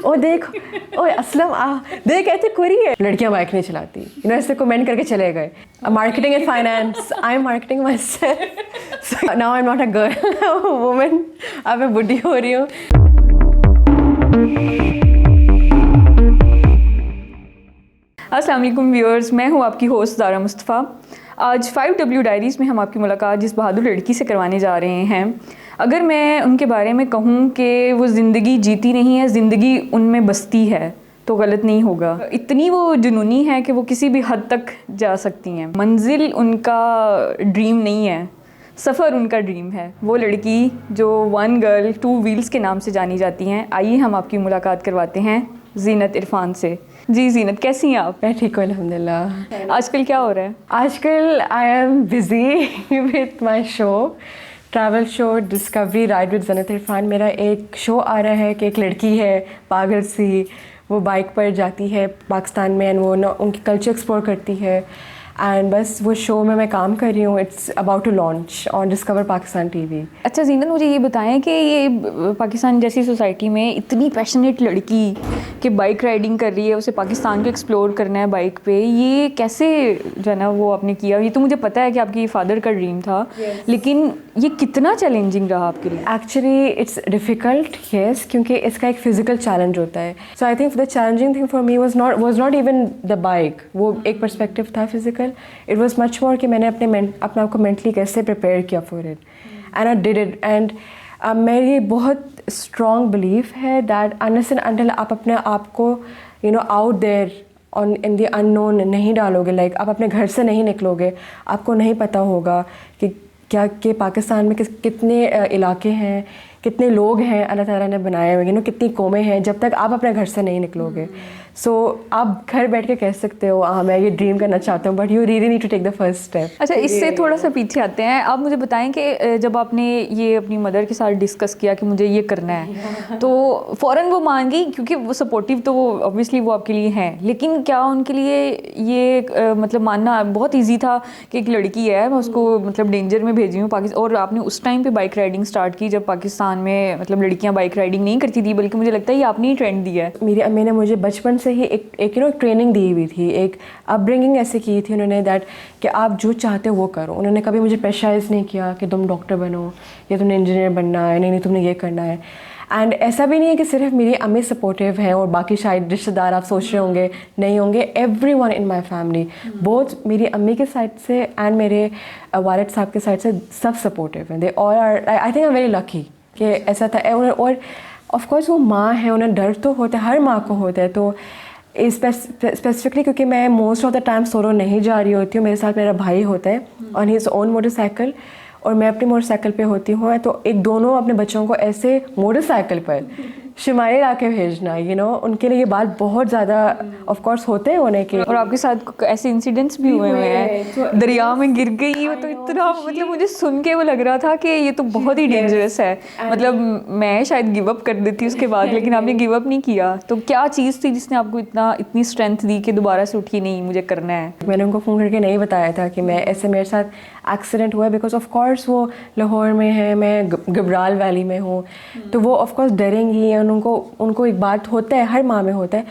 ओ देख, ओ असलम देख ऐसे कोरी है, लड़कियां बाइक नहीं चलाती, ऐसे कमेंट करके चले गए। Marketing and finance, I am marketing my self, now I am not a girl, women. अब मैं बुढ़ी हो रही हूँ। अस्सलाम वालेकुम व्यूअर्स, मैं हूँ आपकी होस्ट ज़ारा मुस्तफ़ा। आज 5W डायरीज़ में हम आपकी मुलाकात जिस बहादुर लड़की से करवाने जा रहे हैं, अगर मैं उनके बारे में कहूँ कि वो ज़िंदगी जीती नहीं है, ज़िंदगी उनमें बसती है, तो गलत नहीं होगा। इतनी वो जुनूनी है कि वो किसी भी हद तक जा सकती हैं। मंजिल उनका ड्रीम नहीं है, सफ़र उनका ड्रीम है। वो लड़की जो 1 गर्ल 2 व्हील्स के नाम से जानी जाती हैं। आइए हम आपकी मुलाकात करवाते हैं ज़ीनत इरफान से। जी ज़ीनत, कैसी हैं आप? मैं ठीक हूँ अल्हम्दुलिल्लाह। आजकल क्या हो रहा है? आजकल I am busy with my show, travel show Discovery ride with Zeenat Irfan. मेरा एक शो आ रहा है कि एक लड़की है पागल सी, वो बाइक पर जाती है पाकिस्तान में एंड वो उनकी कल्चर एक्सप्लोर करती है। एंड बस वो शो में मैं काम कर रही हूँ। It's about to launch on Discover Pakistan TV. अच्छा ज़ीनत, मुझे ये बताएं कि ये पाकिस्तान जैसी सोसाइटी में इतनी पैशनेट लड़की कि बाइक राइडिंग कर रही है, उसे पाकिस्तान को एक्सप्लोर करना है बाइक पे, ये कैसे जो है ना वो आपने किया? ये तो मुझे पता है कि आपकी फादर का ड्रीम था, लेकिन ये कितना चैलेंजिंग रहा आपके लिए? एक्चुअली इट्स डिफ़िकल्ट, येस, क्योंकि इसका एक फ़िज़िकल चैलेंज होता है। So I think the challenging thing for me was not even the bike. वो एक पर्सपेक्टिव था physical. It was much more कि मैंने अपने आप को मेंटली कैसे प्रिपेयर किया for it, and I did it. And मेरी बहुत स्ट्रॉन्ग बिलीफ है दैट अनलेस एंड अनटिल आप अपने आप को out there on in the unknown नहीं डालोगे, लाइक आप अपने घर से नहीं निकलोगे, आपको नहीं पता होगा कि क्या कि पाकिस्तान में कितने इलाके हैं, कितने लोग हैं अल्लाह ताला ने बनाए हुए, कितनी कौमें हैं, जब तक आप अपने घर से नहीं निकलोगे। सो आप घर बैठ के कह सकते हो हाँ मैं ये ड्रीम करना चाहता हूँ, but you really need to take the first step. अच्छा, इससे थोड़ा सा पीछे आते हैं। आप मुझे बताएं कि जब आपने ये अपनी मदर के साथ डिस्कस किया कि मुझे ये करना है, तो फ़ौरन वो मान गई? क्योंकि वो सपोर्टिव तो वो ऑब्वियसली वो आपके लिए हैं, लेकिन क्या उनके लिए ये मतलब मानना बहुत ईजी था कि एक लड़की है, मैं उसको मतलब डेंजर में भेजी हूँ पाकिस्तान? और आपने उस टाइम पे बाइक राइडिंग स्टार्ट की जब पाकिस्तान में मतलब लड़कियाँ बाइक राइडिंग नहीं करती थी, बल्कि मुझे लगता है ये आपने ही ट्रेंड दिया है। मेरी अम्मी ने मुझे बचपन से ही एक ट्रेनिंग दी हुई थी, एक अपब्रिंगिंग ऐसे की थी उन्होंने, दैट कि आप जो चाहते हो वो करो। उन्होंने कभी मुझे प्रेशराइज नहीं किया कि तुम डॉक्टर बनो या तुमने इंजीनियर बनना है, नहीं तुमने ये करना है। एंड ऐसा भी नहीं है कि सिर्फ मेरी अम्मी सपोर्टिव हैं और बाकी शायद रिश्तेदार आप सोच रहे होंगे नहीं होंगे। Everyone in my family, both मेरी अम्मी के साइड से एंड मेरे वालिद साहब के साइड से, सब सपोर्टिव हैं। They all are, I think I am very lucky कि ऐसा था। और ऑफ कोर्स वो माँ है, उन्हें डर तो होता है, हर माँ को होता है। तो स्पेसिफिकली क्योंकि मैं most of the time solo नहीं जा रही होती हूँ, मेरे साथ मेरा भाई होता है ऑन हिज ओन मोटरसाइकिल और मैं अपनी मोटरसाइकिल पे होती हूँ, तो एक दोनों अपने बच्चों को ऐसे मोटरसाइकिल पर शिमाली ला के भेजना, उनके लिए ये बात बहुत ज़्यादा ऑफ कोर्स होते हैं होने के। और आपके साथ ऐसे इंसिडेंट्स भी हुए हैं, दरिया में गिर गई हो, तो इतना मतलब मुझे सुन के वो लग रहा था कि ये तो बहुत ही डेंजरस है। मतलब मैं शायद गिव अप कर देती उसके बाद, लेकिन आपने गिव अप नहीं किया। तो क्या चीज़ थी जिसने आपको इतनी स्ट्रेंथ दी कि दोबारा से उठी नहीं, मुझे करना है? मैंने उनको फ़ोन करके नहीं बताया था कि मैं ऐसे मेरे साथ एक्सीडेंट हुआ है, बिकॉज ऑफ कोर्स वो लाहौर में है, मैं गबराल वैली में हूँ, तो वो ऑफ कोर्स डरेंगी। उनको एक बात होता है, हर माँ में होता है।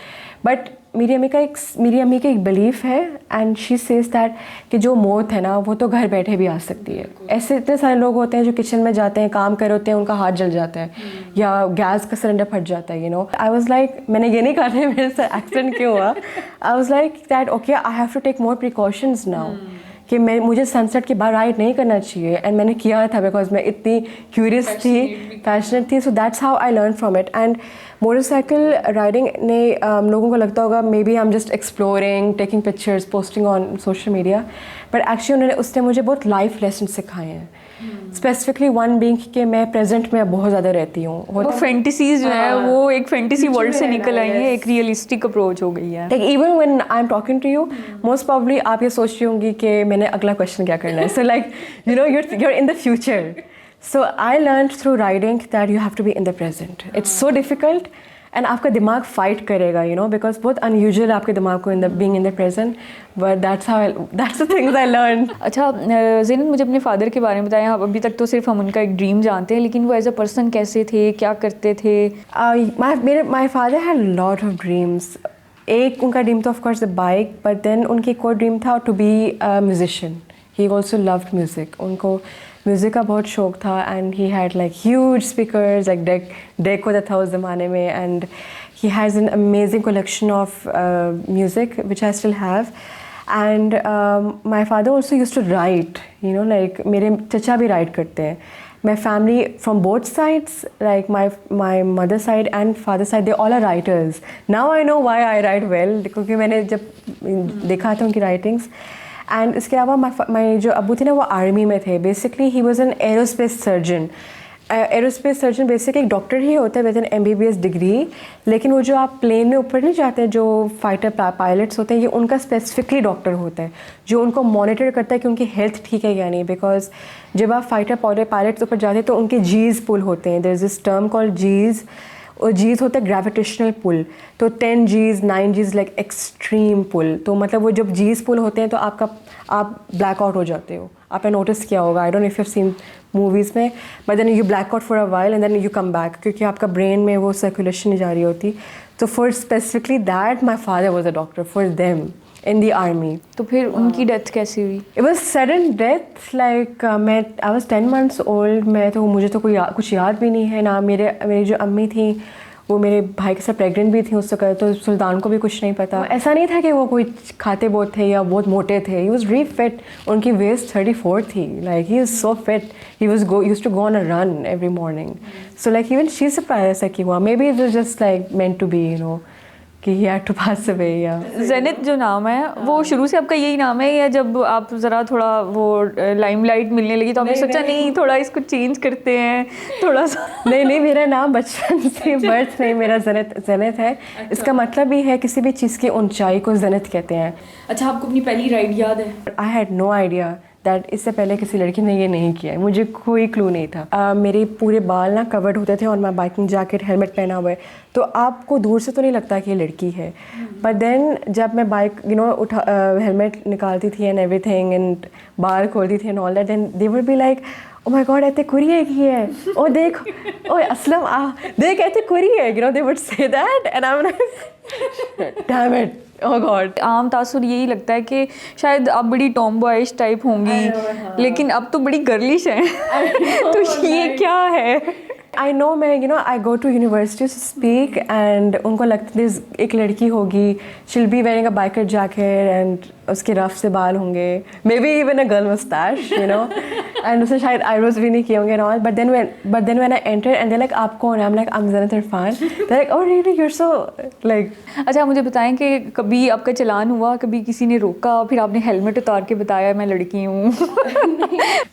बट मेरी अम्मी का एक बिलीफ है एंड शी सेज दैट कि जो मौत है ना वो तो घर बैठे भी आ सकती है। ऐसे इतने सारे लोग होते हैं जो किचन में जाते हैं, काम कर होते हैं, उनका हाथ जल जाता है या गैस का सिलेंडर फट जाता है। आई वाज लाइक, मैंने ये नहीं कहा था मेरे साथ एक्सीडेंट क्यों हुआ, I was like that okay I have to take more precautions now कि मुझे सनसेट के बाद राइड नहीं करना चाहिए। एंड मैंने किया था बिकॉज मैं इतनी क्यूरियस थी, पैशनेट थी। So that's how I learn from it. And motorcycle riding ने लोगों को लगता होगा maybe I am just exploring, taking pictures, posting on social media, but actually उसने मुझे बहुत लाइफ लेसन सिखाए हैं। स्पेसिफिकली वन बीइंग कि मैं प्रेजेंट में बहुत ज़्यादा रहती हूँ। वो फैंटेसीज जो है वो एक फैंटेसी वर्ल्ड से निकल आई है, एक रियलिस्टिक अप्रोच हो गई है। Like even when I am talking to you, most probably आप ये सोच रही होंगी कि मैंने अगला क्वेश्चन क्या करना है। So like you're in the future. So I learned through riding that you have to be in the present. It's so difficult and आपका दिमाग फाइट करेगा, यू नो, बिकॉज बहुत अनयूजुअल आपके दिमाग को in the being in the present, but that's the things I learn. अच्छा ज़ैनत, मुझे अपने फादर के बारे में बताएं। आप अभी तक तो सिर्फ हम उनका एक ड्रीम जानते हैं, लेकिन वो एज अ पर्सन कैसे थे, क्या करते थे? My father had lot of dreams. एक उनका ड्रीम था of course the bike, but then उनकी एक और ड्रीम था to be a musician. He also loved music, उनको म्यूज़िक का बहुत शौक था, and he had like huge speakers, like deck होता था उस ज़माने में, and he has an amazing collection of music which I still have, and my father also used to write, you know, like मेरे चचा भी write करते हैं। My family from both sides, like my mother's side and father's side, they all are writers. Now I know why I write well, क्योंकि मैंने जब देखा था उनकी writings। एंड इसके अलावा my जो अब्बू थे ना, वो आर्मी में थे। Basically he was an aerospace surgeon. Aerospace surgeon basically एक डॉक्टर ही होता है विद एन MBBS डिग्री, लेकिन वो जो आप प्लेन में ऊपर नहीं जाते, जो फाइटर पायलट्स होते हैं, ये उनका स्पेसिफिकली डॉक्टर होता है जो उनको मॉनिटर करता है कि उनकी हेल्थ ठीक है या नहीं। बिकॉज जब आप फाइटर पायलट्स ऊपर जाते हैं तो उनके जीज पुल होते हैं। There is this term called Gs, और जीज होता है ग्रेविटेशनल पुल। तो 10 Gs 9 Gs लाइक एक्सट्रीम पुल। तो मतलब वो जब जीज पुल होते हैं तो आप ब्लैक आउट हो जाते हो। आपने नोटिस किया होगा, I don't know if you have seen movies में, but then you black out for a while and then you come back, क्योंकि आपका ब्रेन में वो सर्कुलेशन नहीं जा रही होती। तो for specifically that my father was a doctor for them in the army. तो फिर उनकी डेथ कैसी हुई? It was sudden death. Like I was 10 months old. मुझे तो कुछ याद भी नहीं है ना। मेरी जो अम्मी थी वो मेरे भाई के साथ प्रेग्नेंट भी थी उस वक्त, तो सुल्तान को भी कुछ नहीं पता। ऐसा नहीं था कि वो कोई खाते बहुत थे या बहुत मोटे थे। He was really fit. उनकी वेस्ट 34 थी। Like he is so fit. He used to go on a run every morning. So like even she surprise ऐसा कि हुआ। Maybe it was just like meant to be, you know, कि he had to pass away. या ज़ैनत जो नाम है वो शुरू से आपका यही नाम है, या जब आप ज़रा थोड़ा वो लाइमलाइट मिलने लगी तो आपने सोचा नहीं थोड़ा इसको चेंज करते हैं थोड़ा सा? नहीं, मेरा नाम बचपन से बर्थ नहीं, मेरा ज़ैनत है। इसका मतलब भी है किसी भी चीज़ की ऊंचाई को ज़ैनत कहते हैं। अच्छा, आपको अपनी पहली राइड याद है? I had no idea that इससे पहले किसी लड़की ने ये नहीं किया है। मुझे कोई क्लू नहीं था। मेरे पूरे बाल ना कवर्ड होते थे और मैं बाइकिंग जैकेट हेलमेट पहना हुआ है, तो आपको दूर से तो नहीं लगता कि ये लड़की है। बट देन जब मैं बाइक हेलमेट निकालती थी एंड एवरीथिंग एंड बाल खोलती थी and all that, then they would be like, oh my god, ऐसे कुरी है की है, ओ देख, ओ असलम देख ऐसे कुरी है, you no, they would say that and I am like damn it, oh God. आम तासुर यही लगता है कि शायद आप बड़ी टॉम बॉयज टाइप होंगी, लेकिन अब तो बड़ी गर्लिश हैं। तो ये क्या है? आई नो, मैं I go to university to speak and उनको लगता है एक लड़की होगी, she'll be wearing a biker jacket and उसके रफ से बाल होंगे, maybe even a girl mustache, you know, and उसने शायद आईब्रोज भी नहीं किए होंगे and all. But then when I enter and they like, आप कौन है? I am like, I am Zeenat Irfan. They like, oh really, you are so like. अच्छा, मुझे बताएं कि कभी आपका चलान हुआ, कभी किसी ने रोका, फिर आपने हेलमेट उतार के बताया मैं लड़की हूँ?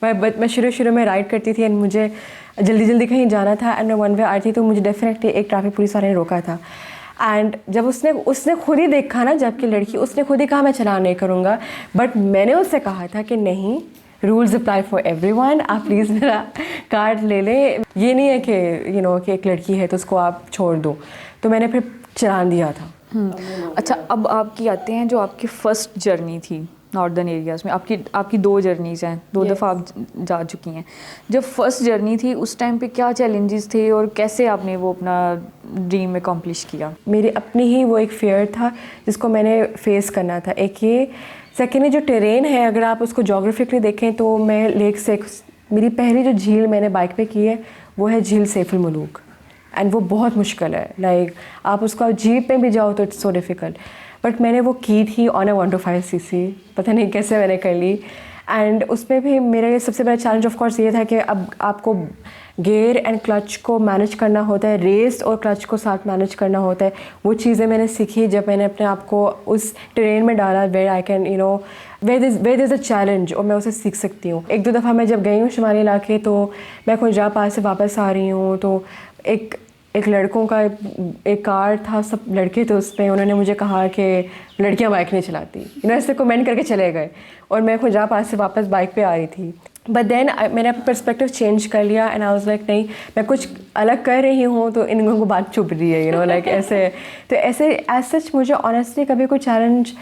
मैं शुरू में राइड करती थी एंड मुझे जल्दी कहीं जाना था एंड मैं वन वे आ रही थी, तो मुझे डेफिनेटली एक ट्रैफिक पुलिस वाले ने रोका था। एंड जब उसने खुद ही देखा ना, जबकि लड़की, उसने खुद ही कहा मैं चलान नहीं करूँगा, बट मैंने उससे कहा था कि नहीं, रूल्स अप्लाई फॉर एवरीवन, आप प्लीज़ मेरा कार्ड ले लें। ये नहीं है कि कि एक लड़की है तो उसको आप छोड़ दो। तो मैंने फिर चलान दिया था। अच्छा, अब आपकी आते हैं जो आपकी फ़र्स्ट जर्नी थी नॉर्दर्न एरियाज़ में। आपकी 2 जर्नीज़ हैं, 2 दफ़ा आप जा चुकी हैं। जब फर्स्ट जर्नी थी उस टाइम पे क्या चैलेंजेस थे और कैसे आपने वो अपना ड्रीम अकम्प्लिश किया? मेरी अपनी ही वो एक फेयर था जिसको मैंने फेस करना था। एक ये, सेकेंडली जो टेरेन है, अगर आप उसको जोग्राफिकली देखें तो मैं लेक से, मेरी पहली जो झील मैंने बाइक पे की है वो है झील सैफुल मुलूक, एंड वो बहुत मुश्किल है। लाइक आप उसको जीप पे भी जाओ तो इट्स सो डिफ़िकल्ट, बट मैंने वो की थी ऑन अ 125 cc, पता नहीं कैसे मैंने कर ली। एंड उसमें भी मेरा ये सबसे बड़ा चैलेंज ऑफ कोर्स ये था कि अब आपको गियर एंड क्लच को मैनेज करना होता है, रेस और क्लच को साथ मैनेज करना होता है। वो चीज़ें मैंने सीखी जब मैंने अपने आप को उस टेरेन में डाला where I can where is a challenge, और मैं उसे सीख सकती हूँ। 1-2 दफ़ा मैं जब गई हूँ शुमाली इलाके, तो मैं खुंजा पास से वापस आ रही हूँ, तो एक लड़कों का एक कार था, सब लड़के थे उसमें, उन्होंने मुझे कहा कि लड़कियां बाइक नहीं चलाती, ऐसे कमेंट करके चले गए, और मैं खुजा पास से वापस बाइक पे आ रही थी। बट देन मैंने अपना पर्सपेक्टिव चेंज कर लिया एंड आई वाज लाइक नहीं, मैं कुछ अलग कर रही हूँ तो इन लोगों को बात चुभ रही है, यू नो लाइक ऐसे। तो ऐसे एज सच मुझे ऑनेस्टली कभी कोई चैलेंज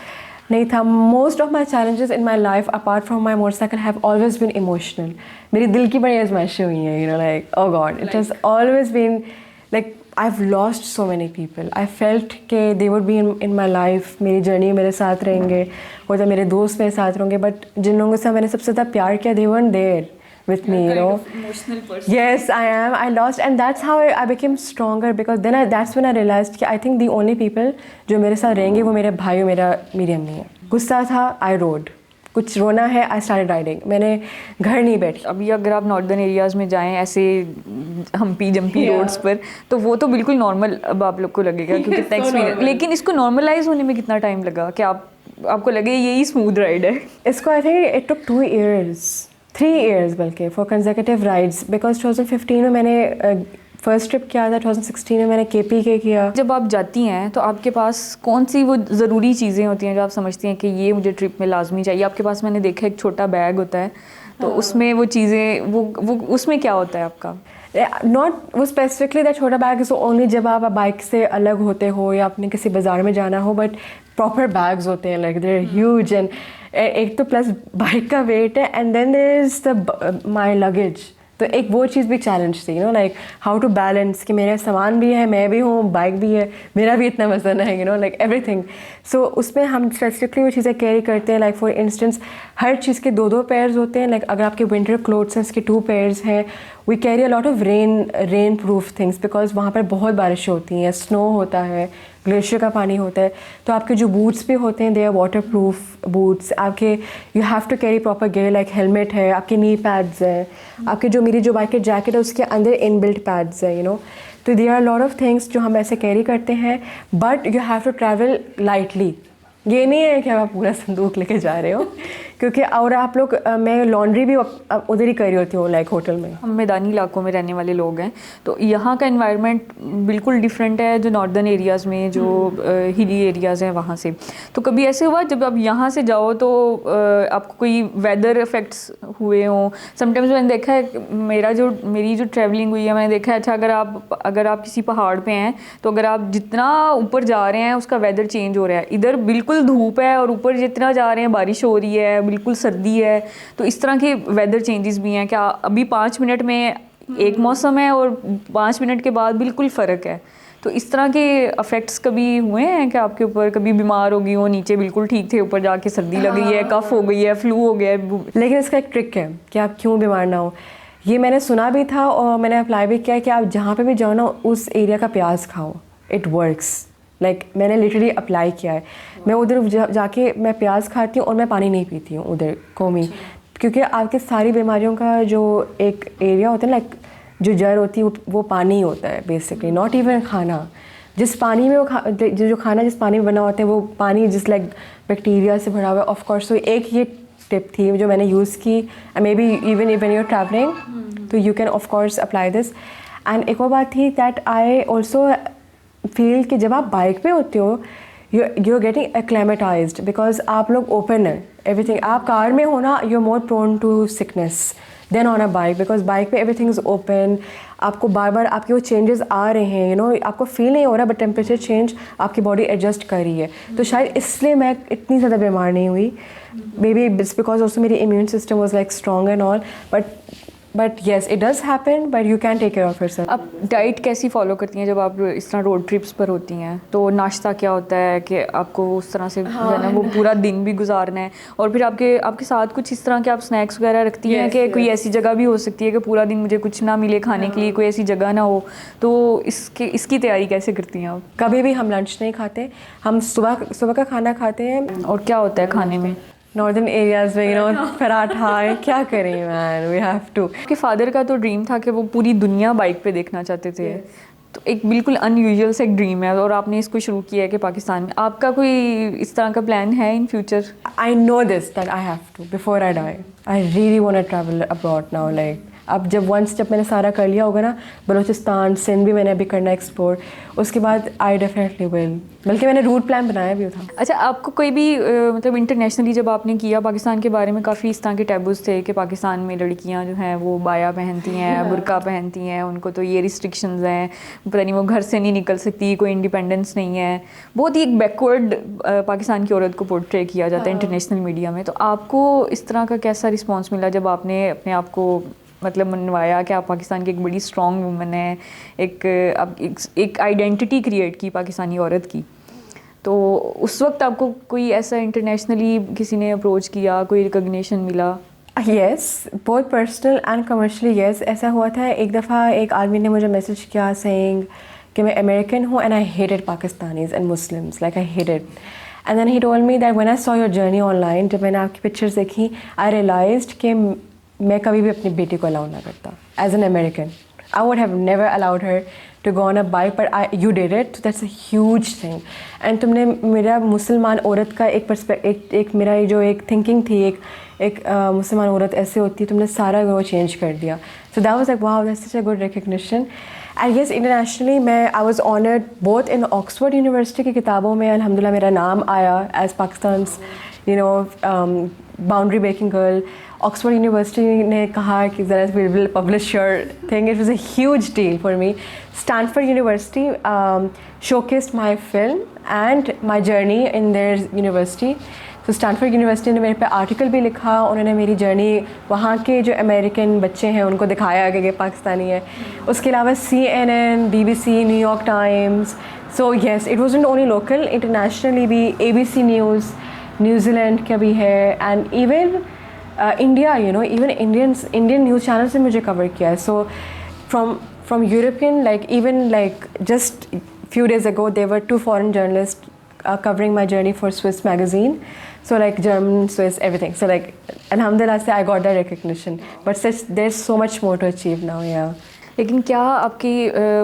नहीं था। Most of my challenges in my life apart from my motorcycle have always been emotional. मेरी दिल की बड़ी आजमाइशें हुई हैं, you know like oh god, it has always been like I've lost so many people. I felt कि they would be in my life, मेरी journey मेरे साथ रहेंगे, हो तो मेरे दोस्त मेरे साथ रहेंगे, बट जिन लोगों से मैंने सबसे ज़्यादा प्यार किया, they weren't there with me, you know. Emotional person. Yes, I am. I lost, and that's how I became stronger, because then that's when I realized कि I think the only people जो मेरे साथ रहेंगे वो मेरे भाई और मेरी अम्मी है। गुस्सा था, I rode. कुछ रोना है, आई स्टार्टेड राइडिंग। मैंने घर नहीं बैठी। अभी अगर आप नॉर्दर्न एरियाज़ में जाएं ऐसे हम्पी जम्पी रोड्स पर, तो वो तो बिल्कुल नॉर्मल अब आप लोग को लगेगा क्योंकि इतना एक्सपीरियंस। लेकिन इसको नॉर्मलाइज होने में कितना टाइम लगा कि आपको लगे यही स्मूथ राइड है? इसको I think it took 2 years, 3 years बल्कि, फॉर कंसेक्यूटिव राइड्स, बिकॉज 2015 में मैंने फर्स्ट ट्रिप किया था, 2016 में मैंने KPK किया। जब आप जाती हैं तो आपके पास कौन सी वो ज़रूरी चीज़ें होती हैं जो आप समझती हैं कि ये मुझे ट्रिप में लाजमी चाहिए? आपके पास मैंने देखा एक छोटा बैग होता है, तो उसमें वो चीज़ें वो उसमें क्या होता है आपका? नॉट वो स्पेसिफिकली दैट छोटा बैग इज़ ओनली जब आप बाइक से अलग होते हो या अपने किसी बाज़ार में जाना हो, बट प्रॉपर बैग्स होते हैं, लाइक देयर ह्यूज। एंड एक तो प्लस बाइक का वेट है, and then there is the my luggage. तो एक वो चीज़ भी चैलेंज थी, you know like how to balance कि मेरा सामान भी है, मैं भी हूँ, बाइक भी है, मेरा भी इतना वजन है, यू नो लाइक एवरीथिंग। सो उसमें हम स्पेसिफिकली वो चीज़ें कैरी करते हैं, लाइक फॉर इंस्टेंस हर चीज़ के 2 पेयर्स होते हैं। लाइक अगर आपके विंटर क्लोथ्स हैं उसके 2 पेयर्स हैं। We carry a lot of rain proof things, because वहाँ पर बहुत बारिश होती हैं, स्नो होता है, ग्लेशियर का पानी होता है। तो आपके जो बूट्स भी होते हैं they are waterproof boots. आपके you have to carry proper gear, like helmet है, आपके नी पैड्स हैं, आपके जो मेरी जो बाइक की जैकेट है उसके अंदर इनबिल्ट पैड्स है, यू नो। तो there are lot of things जो हम ऐसे कैरी करते हैं, but you have to travel lightly. ये नहीं है कि आप पूरा संदूक लेके जा रहे हो, क्योंकि और आप लोग मैं लॉन्ड्री भी उधर ही कर रही होती हूँ, लाइक होटल में। हम मैदानी इलाकों में रहने वाले लोग हैं, तो यहाँ का एनवायरनमेंट बिल्कुल डिफरेंट है जो नॉर्दर्न एरियाज़ में, जो हिली एरियाज़ हैं वहाँ से। तो कभी ऐसे हुआ जब आप यहाँ से जाओ तो आपको कोई वेदर इफ़ेक्ट्स हुए हों? समटाइम्स मैंने देखा है, मेरी जो ट्रैवलिंग हुई है मैंने देखा है, अच्छा अगर आप किसी पहाड़ पे हैं तो अगर आप जितना ऊपर जा रहे हैं उसका वेदर चेंज हो रहा है। इधर बिल्कुल धूप है और ऊपर जितना जा रहे हैं बारिश हो रही है, बिल्कुल सर्दी है। तो इस तरह के वेदर चेंजेस भी हैं क्या? अभी 5 मिनट में एक मौसम है और 5 मिनट के बाद बिल्कुल फ़र्क है। तो इस तरह के अफेक्ट्स कभी हुए हैं कि आपके ऊपर? कभी बीमार हो गई हो, नीचे बिल्कुल ठीक थे, ऊपर जाके सर्दी लग गई है, कफ हो गई है, फ्लू हो गया है? लेकिन इसका एक ट्रिक है कि आप क्यों बीमार ना हो। ये मैंने सुना भी था और मैंने अप्लाई भी किया कि आप जहाँ पे भी जाओ ना उस एरिया का प्याज खाओ, इट वर्क्स। लाइक मैंने लिटरली अप्लाई किया है। मैं उधर जाके मैं प्याज खाती हूँ और मैं पानी नहीं पीती हूँ उधर कौमी, क्योंकि आपके सारी बीमारियों का जो एक एरिया होता है, लाइक जो जड़ होती है वो पानी होता है बेसिकली, नॉट इवन खाना। जिस पानी में जो खाना जिस पानी में बना होता है वो पानी जिस लाइक बैक्टीरिया से भरा हुआ है, ऑफ कोर्स। तो एक ये टिप थी जो मैंने यूज़ की, maybe even when you are travelling तो you can of course apply this. And एक और बात थी दैट आई ऑल्सो फील कि जब आप बाइक पे होते हो यू आर गेटिंग एक्लेमेटाइज्ड, बिकॉज आप लोग ओपन है एवरीथिंग। आप कार में हो ना, you are more prone to sickness than on a bike, because bike पे एवरीथिंग इज़ ओपन। आपको बार बार आपके वो चेंजेस आ रहे हैं, यू नो आपको फील नहीं हो रहा, बट टेम्परेचर चेंज आपकी बॉडी एडजस्ट कर रही है। तो शायद इसलिए मैं इतनी ज़्यादा बीमार नहीं हुई। Maybe it's because also मेरी immune system was like strong and all, but yes it does happen, but you can take care of yourself. आप डाइट कैसी फॉलो करती हैं जब आप इस तरह रोड ट्रिप्स पर होती हैं? तो नाश्ता क्या होता है कि आपको उस तरह से जो है ना वो पूरा दिन भी गुजारना है, और फिर आपके साथ कुछ इस तरह के आप स्नैक्स वगैरह रखती हैं कि कोई ऐसी जगह भी हो सकती है कि पूरा दिन मुझे कुछ ना मिले खाने के लिए, कोई ऐसी जगह ना हो, तो इसकी तैयारी कैसे करती हैं आप? कभी भी हम लंच नहीं खाते, हम सुबह का खाना खाते हैं। और क्या होता है खाने में? नॉर्दर्न एरियाज में यू नो पराठा है, क्या करें मैन, वी हैव टू। आपके फादर का तो ड्रीम था कि वो पूरी दुनिया बाइक पे देखना चाहते थे। तो एक बिल्कुल अनयूजुअल सा एक ड्रीम है और आपने इसको शुरू किया है कि पाकिस्तान में। आपका कोई इस तरह का प्लान है in future? I know this that I have to before I die. I really want to travel abroad now, like अब जब मैंने सारा कर लिया होगा ना, बलूचिस्तान सिंध भी मैंने अभी करना एक्सप्लोर, उसके बाद आई डेफिनेटली विल, बल्कि मैंने रूट प्लान बनाया भी था। अच्छा, आपको कोई भी मतलब इंटरनेशनली जब आपने किया, पाकिस्तान के बारे में काफ़ी इस तरह के टैबूज थे कि पाकिस्तान में लड़कियां जो हैं वो बाया पहनती हैं, बुर्का पहनती हैं, उनको तो ये रिस्ट्रिक्शंस हैं, पता नहीं वो घर से नहीं निकल सकती, कोई इंडिपेंडेंस नहीं है, बहुत ही एक बैकवर्ड पाकिस्तान की औरत को पोर्ट्रे किया जाता है इंटरनेशनल मीडिया में। तो आपको इस तरह का कैसा रिस्पॉन्स मिला जब आपने अपने आप को मतलब मनवाया कि आप पाकिस्तान की एक बड़ी स्ट्रॉन्ग वुमन है, एक आइडेंटिटी क्रिएट की पाकिस्तानी औरत की? तो उस वक्त आपको कोई ऐसा इंटरनेशनली किसी ने अप्रोच किया, कोई रिकग्निशन मिला? येस, बहुत पर्सनल एंड कमर्शली येस। ऐसा हुआ था एक दफ़ा, एक आदमी ने मुझे मैसेज किया सेइंग कि मैं अमेरिकन हूँ and I hated Pakistanis and Muslims, like I hated. And then he told me that when I saw your journey online, जब मैंने आपकी पिक्चर्स देखी, आई रियलाइज्ड कि मैं कभी भी अपनी बेटी को अलाउ ना करता as an American. I would have never allowed her to go on a bike, but you did it, so that's a huge thing. And तुमने मेरा मुसलमान औरत का एक मेरा ये जो एक थिंकिंग थी, एक मुसलमान औरत ऐसे होती है, तुमने सारा वो चेंज कर दिया। So that was like wow, that's such a good recognition. And yes, internationally I was honoured both in Oxford University की किताबों में अल्हम्दुलिल्लाह मेरा नाम आया एज Pakistan's boundary breaking girl. Oxford University ने कहा कि ज़रा we will publish your thing, it was a huge deal for me. Stanford University showcased my film and my journey in their university. तो स्टैनफोर्ड यूनिवर्सिटी ने मेरे पे आर्टिकल भी लिखा, उन्होंने मेरी जर्नी वहाँ के जो अमेरिकन बच्चे हैं उनको दिखाया कि पाकिस्तानी है। उसके अलावा CNN, BBC, New York times. So yes, it wasn't only local, internationally भी ABC न्यूज़ न्यूजीलैंड का भी है, and even India, even Indian news channel से मुझे कवर किया है। सो from European, like just few days ago there were 2 foreign journalists covering my journey for Swiss magazine, so like German, Swiss, everything. So like alhamdulillah I got that recognition, but there's so much more to achieve now. Yeah. लेकिन क्या आपकी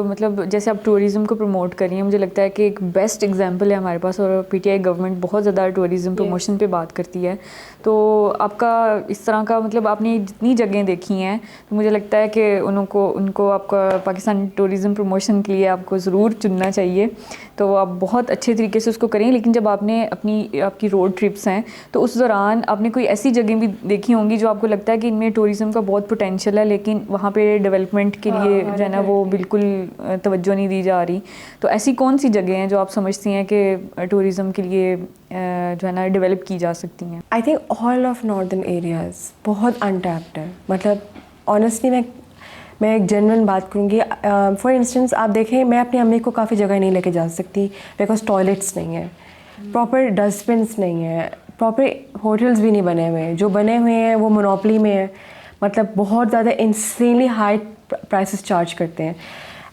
मतलब जैसे आप tourism को promote कर रही हैं, मुझे लगता है कि एक बेस्ट एग्जांपल है हमारे पास, और PTI गवर्नमेंट बहुत ज़्यादा टूरिज़म प्रमोशन पे बात करती है। तो आपका इस तरह का मतलब आपने जितनी जगहें देखी हैं, तो मुझे लगता है कि उनको आपका पाकिस्तान टूरिज़म प्रमोशन के लिए आपको ज़रूर चुनना चाहिए। तो आप बहुत अच्छे तरीके से उसको करें। लेकिन जब आपकी रोड ट्रिप्स हैं, तो उस दौरान आपने कोई ऐसी जगह भी देखी होंगी जो आपको लगता है कि इनमें टूरिज़म का बहुत पोटेंशियल है, लेकिन वहाँ पे डेवलपमेंट के लिए जो है ना वो बिल्कुल तवज्जो नहीं दी जा रही। तो ऐसी कौन सी जगह हैं जो आप समझती हैं कि टूरिज़म के लिए जो है ना डेवलप की जा सकती हैं? I think all of northern areas बहुत अनटैप्ड है। मतलब ऑनेस्टली मैं एक जेन्युइन बात करूँगी। फॉर इंस्टेंस आप देखें, मैं अपनी अम्मी को काफ़ी जगह नहीं लेके जा सकती बिकॉज टॉयलेट्स नहीं है, प्रॉपर डस्टबिन्स नहीं है, प्रॉपर होटल्स भी नहीं बने हुए हैं, जो बने हुए हैं वो मोनोपोली में है, मतलब बहुत ज़्यादा इंसेनली हाई प्राइसेस चार्ज करते हैं।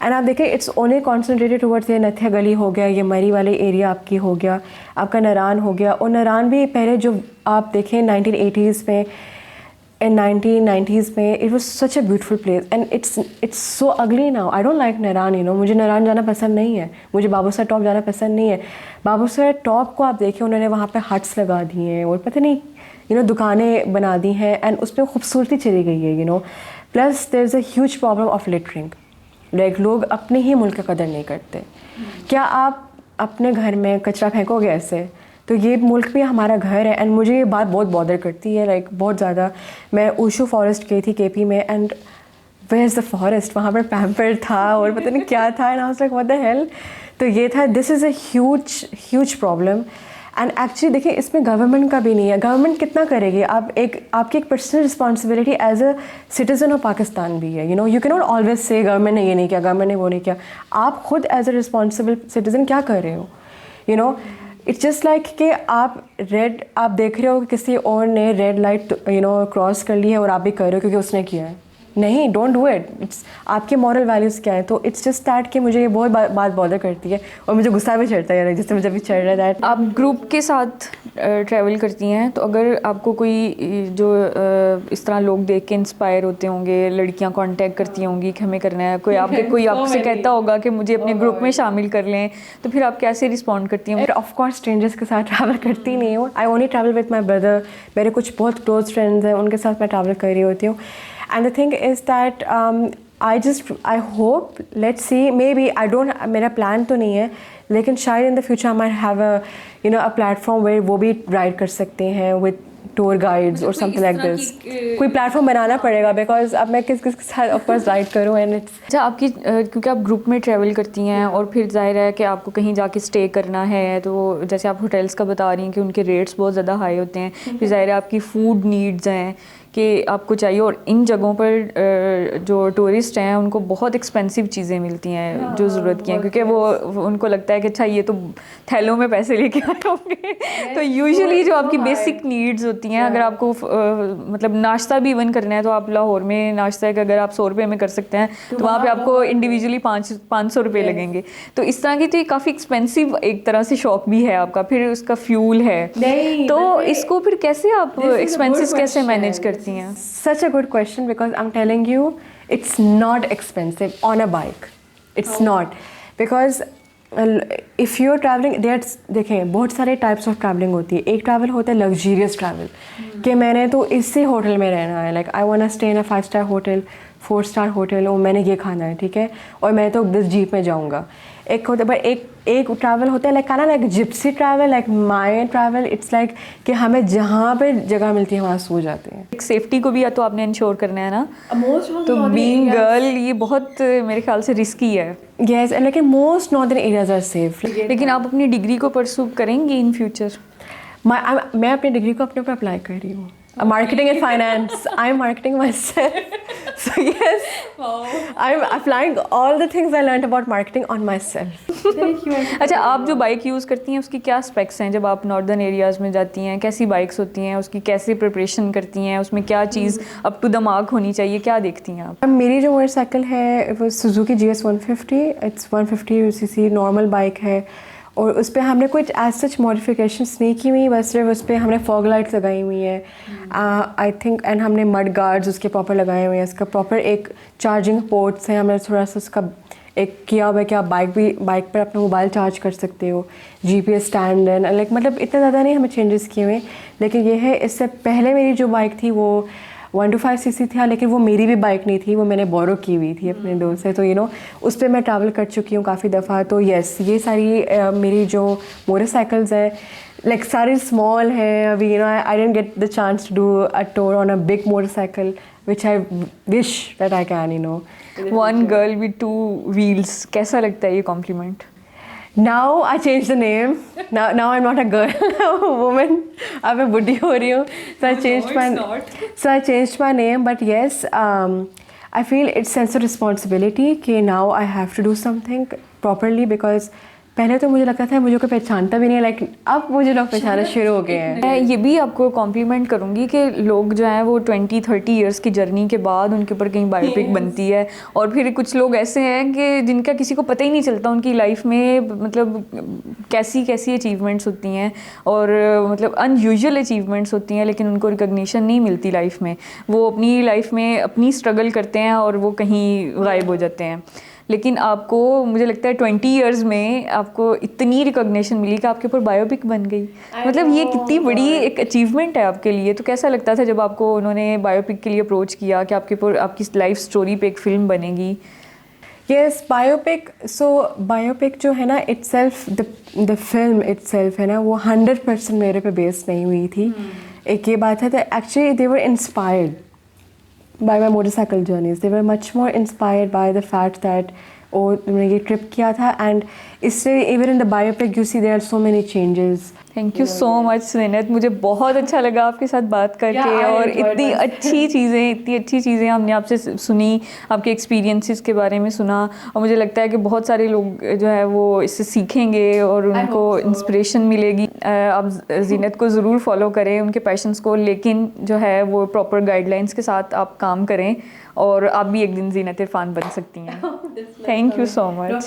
एंड आप देखें, इट्स ओनली कॉन्सनट्रेटेड टुवर्ड्स ये नथिया गली हो गया, ये मरी वाले एरिया आपकी हो गया, आपका नारान हो गया। और नारान भी पहले जो आप देखें 1980s में in 1990s में, it was such a beautiful place and it's so ugly now. I don't like नारान, मुझे नारान जाना पसंद नहीं है, मुझे बाबूसर टॉप जाना पसंद नहीं है। बाबूसर टॉप को आप देखिए, उन्होंने वहाँ पे हट्स लगा दी हैं और पता नहीं दुकानें बना दी हैं, एंड उस पर खूबसूरती चली गई है। Plus there is a huge problem of littering, like लोग अपने ही मुल्क का कदर नहीं करते। क्या आप अपने घर में कचरा फेंकोगे ऐसे? तो ये मुल्क भी हमारा घर है, एंड मुझे ये बात बहुत बॉदर करती है, लाइक बहुत ज़्यादा। मैं ऊशू फॉरेस्ट गई थी KP में, and where is the forest, वहाँ पर पैम्पर था और पता नहीं क्या था, and I was like what the hell. तो ये था, this is a huge problem. And actually देखिए, इसमें गवर्नमेंट का भी नहीं है। गवर्नमेंट कितना करेगी? आपकी एक personal responsibility as a citizen of Pakistan भी है। You can not always say government ने ये नहीं किया, गवर्नमेंट ने वो नहीं किया। आप खुद एज अ रिस्पॉन्सिबल सिटीज़न क्या कर रहे हो? इट्स जस्ट लाइक कि आप देख रहे हो कि किसी और ने रेड लाइट क्रॉस कर ली है और आप भी कर रहे हो क्योंकि उसने किया है। नहीं, डोंट डू इट। इट्स आपके मॉरल वैल्यूज़ क्या है? तो इट्स जस्ट दैट कि मुझे ये बहुत बात बॉदर करती है, और मुझे गुस्सा भी चढ़ता है, जैसे मुझे अभी चढ़ रहा है दैट। आप ग्रुप के साथ ट्रैवल करती हैं, तो अगर आपको कोई जो इस तरह लोग देख के इंस्पायर होते होंगे, लड़कियां कांटेक्ट करती होंगी कि हमें करना है, कोई आपसे कहता होगा कि मुझे अपने ग्रुप में शामिल कर लें, तो फिर आप कैसे रिस्पॉन्ड करती हैं? ऑफ कोर्स स्ट्रेंजर्स के साथ ट्रैवल करती नहीं हूँ। I only travel with my brother. मेरे कुछ बहुत क्लोज फ्रेंड्स हैं, उनके साथ मैं ट्रैवल कर रही होती हूँ। And the thing is that I hope, let's see, maybe I don't, मेरा plan तो नहीं है, लेकिन शायद in the future I might have a platform where वो भी ride कर सकते हैं with tour guides or something like this. कोई platform बनाना पड़ेगा because अब मैं किस के साथ of course ride करूँ and it's. अच्छा, आपकी क्योंकि आप ग्रुप में ट्रैवल करती हैं और फिर जाहिर है कि आपको कहीं जाके स्टे करना है, तो जैसे आप होटल्स का बता रही हैं कि उनके रेट्स बहुत ज़्यादा हाई होते हैं, फिर जाहिर है आपकी फ़ूड नीड्स हैं कि आपको चाहिए, और इन जगहों पर जो टूरिस्ट हैं उनको बहुत एक्सपेंसिव चीज़ें मिलती हैं जो ज़रूरत की हैं, क्योंकि वो उनको लगता है कि अच्छा ये तो थैलों में पैसे लेके आए होंगे। तो यूजुअली जो आपकी बेसिक नीड्स होती हैं, अगर आपको मतलब नाश्ता भी इवन करना है तो आप लाहौर में नाश्ता है कि अगर आप 100 रुपये में कर सकते हैं तो वहाँ पे आपको इंडिविजुअली 500 रुपये लगेंगे। तो इस तरह की तो ये काफ़ी एक्सपेंसिव एक तरह से शॉप भी है आपका, फिर उसका फ्यूल है, तो इसको फिर कैसे आप एक्सपेंसेस कैसे मैनेज करती हैं? Such a good question, because I'm telling you, it's not expensive on a bike. It's not, because if you're traveling, देखें बहुत सारे types of traveling होती है। एक travel होता है luxurious travel, कि मैंने तो इसी होटल में रहना है, like I wanna stay in a 5-star hotel, 4-star hotel, और मैंने ये खाना है, ठीक है, और मैं तो दिस जीप में जाऊँगा। एक होता है, बट एक ट्रैवल होता है like Gypsy travel, like my travel, it's like कि हमें जहाँ पे जगह मिलती है वहाँ सो जाते हैं। एक सेफ्टी को भी या तो आपने इंश्योर करना है ना, तो बीइंग गर्ल ये बहुत मेरे ख्याल से रिस्की है। यस, लेकिन most northern areas are safe. लेकिन आप अपनी डिग्री को परस्यू करेंगी इन फ्यूचर? मैं अपनी डिग्री को अपने ऊपर अप्लाई कर रही हूँ, marketing and finance. I'm marketing myself. So yes, I'm applying all the things I learned about marketing on myself. अच्छा, आप जो बाइक यूज़ करती हैं उसकी क्या स्पेक्स हैं? जब आप नॉर्दर्न एरियाज़ में जाती हैं, कैसी बाइक्स होती हैं, उसकी कैसे प्रिपरेशन करती हैं, उसमें क्या चीज़ अप टू द मार्क होनी चाहिए, क्या देखती हैं आप? मेरी जो मोटरसाइकिल है वो Suzuki GS 150, it's 150 cc normal bike है, और उस पर हमने कुछ एज सच मॉडिफिकेशंस नहीं की हुई, बस सिर्फ उस पर हमने फॉग लाइट्स लगाई हुई हैं आई थिंक, एंड हमने मड गार्ड्स उसके प्रॉपर लगाए हुए हैं, इसका प्रॉपर एक चार्जिंग पोर्ट्स हैं, हमने थोड़ा सा उसका एक किया हुआ है कि आप बाइक पर अपना मोबाइल चार्ज कर सकते हो, GPS स्टैंड एंड लाइक, मतलब इतना ज़्यादा नहीं हमें चेंजेस किए हुए, लेकिन ये है इससे पहले मेरी जो बाइक थी वो 125 cc था, लेकिन वो मेरी भी बाइक नहीं थी, वो मैंने बोरो की हुई थी अपने दोस्त से, तो उस पर मैं ट्रैवल कर चुकी हूँ काफ़ी दफ़ा। तो येस, ये सारी मेरी जो मोटरसाइकिल्स हैं लाइक सारी स्मॉल हैं अभी, I didn't get the chance to do a tour on a big motorcycle which I wish that I can, One girl with 2 wheels, कैसा लगता है ये complement? Now I changed the name. Now I'm not a girl, I'm a woman. अब मैं बुढ़ी हो रही हूँ, so I changed my name. But yes, I feel it's sense of responsibility कि now I have to do something properly, because पहले तो मुझे लगता था मुझे कोई पहचानता भी नहीं है, लाइक अब मुझे लोग पहचानना शुरू हो गए हैं। मैं ये भी आपको कॉम्प्लीमेंट करूँगी कि लोग जो हैं वो 20-30 इयर्स की जर्नी के बाद उनके ऊपर कहीं बायोपिक बनती है, और फिर कुछ लोग ऐसे हैं कि जिनका किसी को पता ही नहीं चलता उनकी लाइफ में मतलब कैसी कैसी अचीवमेंट्स होती हैं, और मतलब अनयूजुअल अचीवमेंट्स होती हैं, लेकिन उनको रिकग्निशन नहीं मिलती लाइफ में। वो अपनी लाइफ में अपनी स्ट्रगल करते हैं और वो कहीं गायब हो जाते हैं। लेकिन आपको मुझे लगता है 20 इयर्स में आपको इतनी रिकॉग्निशन मिली कि आपके ऊपर बायोपिक बन गई, मतलब ये कितनी बड़ी एक अचीवमेंट है आपके लिए। तो कैसा लगता था जब आपको उन्होंने बायोपिक के लिए अप्रोच किया कि आपके ऊपर आपकी लाइफ स्टोरी पे एक फ़िल्म बनेगी? यस, बायोपिक, सो बायोपिक जो है ना इट्सेल्फ, द फिल्म इट्सेल्फ है ना, वो 100% मेरे पे बेस्ड नहीं हुई थी। एक ये बात है that actually they were inspired by my motorcycle journeys. They were much more inspired by the fact that मैंने ये ट्रिप किया था, एंड इससे even in the biopic you see there are so many changes. Thank you so much Zeenat, मुझे बहुत अच्छा लगा आपके साथ बात करके, और इतनी अच्छी चीज़ें हमने आपसे सुनी, आपके एक्सपीरियंसेस के बारे में सुना, और मुझे लगता है कि बहुत सारे लोग जो है वो इससे सीखेंगे और उनको इंस्पिरेशन मिलेगी। आप ज़ीनत को ज़रूर फॉलो करें, उनके पैशंस को, लेकिन जो है वो प्रॉपर गाइडलाइंस के साथ आप काम करें, और आप भी एक दिन ज़ीनत इरफान बन सकती हैं। Thank you so much.